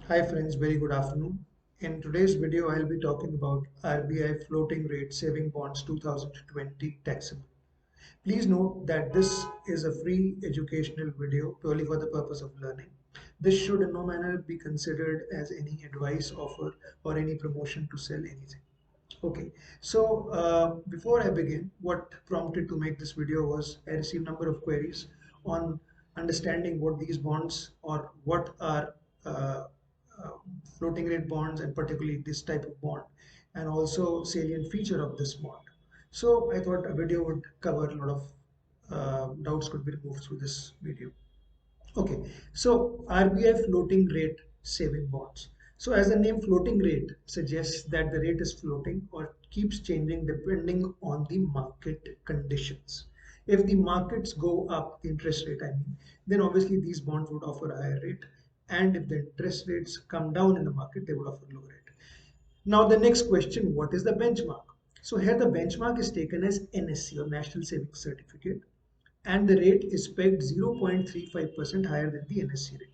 Hi friends, very good afternoon. In today's video, I'll be talking about RBI floating rate saving bonds 2020 taxable. Please note that this is a free educational video purely for the purpose of learning. This should in no manner be considered as any advice, offer, or any promotion to sell anything. Okay, so before I begin, what prompted to make this video was I received a number of queries on understanding what these bonds or what are uh, uh, floating rate bonds and particularly this type of bond and also salient feature of this bond. So I thought a video would cover a lot of doubts could be removed through this video. Okay, so RBI floating rate saving bonds. So as the name floating rate suggests that the rate is floating or keeps changing depending on the market conditions. If the markets go up, the interest rate I mean, then obviously these bonds would offer a higher rate. And if the interest rates come down in the market, they would offer lower rate. Now the next question, what is the benchmark? So here the benchmark is taken as NSC or National Savings Certificate and the rate is pegged 0.35% higher than the NSC rate.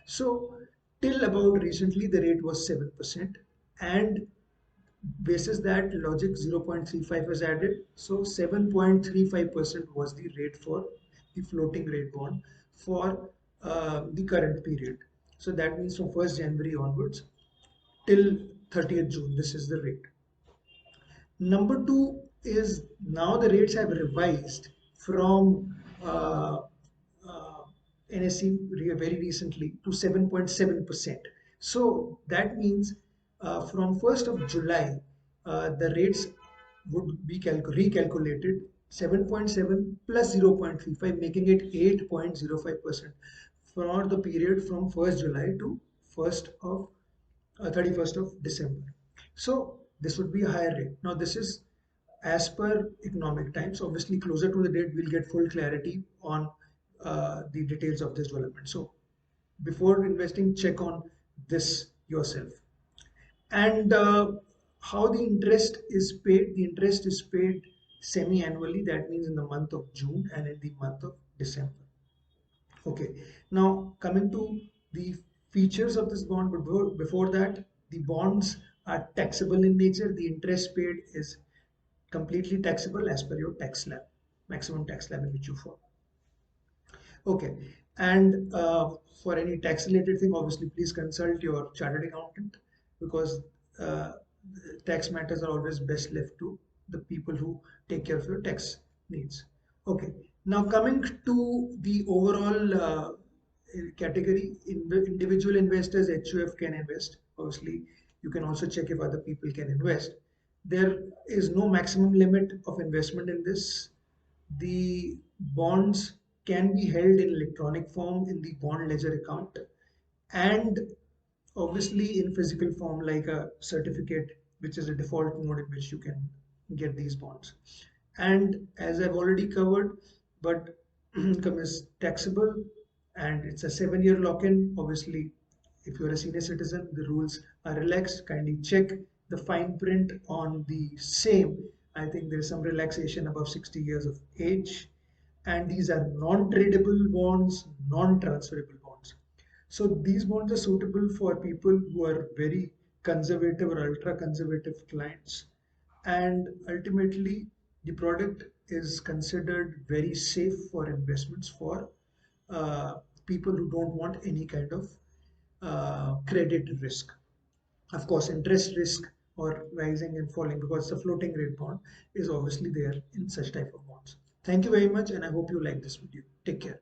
So till about recently the rate was 7% and basis that logic 0.35 was added. So 7.35% was the rate for the floating rate bond for the current period. So that means from 1st January onwards till 30th June, this is the rate. Number two is now the rates have revised from NSE very recently to 7.7%. So that means from 1st of July, the rates would be recalculated 7.7 plus 0.35, making it 8.05% for the period from 1st July to 1st of 31st of December. So this would be a higher rate. Now this is as per economic times. Obviously closer to the date, we'll get full clarity on the details of this development. So before investing, check on this yourself. And how the interest is paid, the interest is paid semi-annually. That means in the month of June and in the month of December. Okay, now coming to the features of this bond, but before that, the bonds are taxable in nature. The interest paid is completely taxable as per your tax slab, maximum tax slab in which you fall. Okay, and for any tax related thing, obviously, please consult your chartered accountant because uh, tax matters are always best left to the people who take care of your tax needs. Okay, now coming to the overall category, individual investors, HUF can invest. Obviously, you can also check if other people can invest. There is no maximum limit of investment in this. The bonds can be held in electronic form in the bond ledger account and obviously in physical form like a certificate, which is a default mode in which you can get these bonds. And as I've already covered, but income is taxable and it's a 7-year lock-in. Obviously, if you're a senior citizen, the rules are relaxed. Kindly check the fine print on the same. I think there is some relaxation above 60 years of age. And these are non-tradable bonds, non-transferable bonds. So these bonds are suitable for people who are very conservative or ultra conservative clients. And ultimately, the product is considered very safe for investments for uh, people who don't want any kind of credit risk. Of course, interest risk or rising and falling because the floating rate bond is obviously there in such type of bonds. Thank you very much and I hope you like this video. Take care.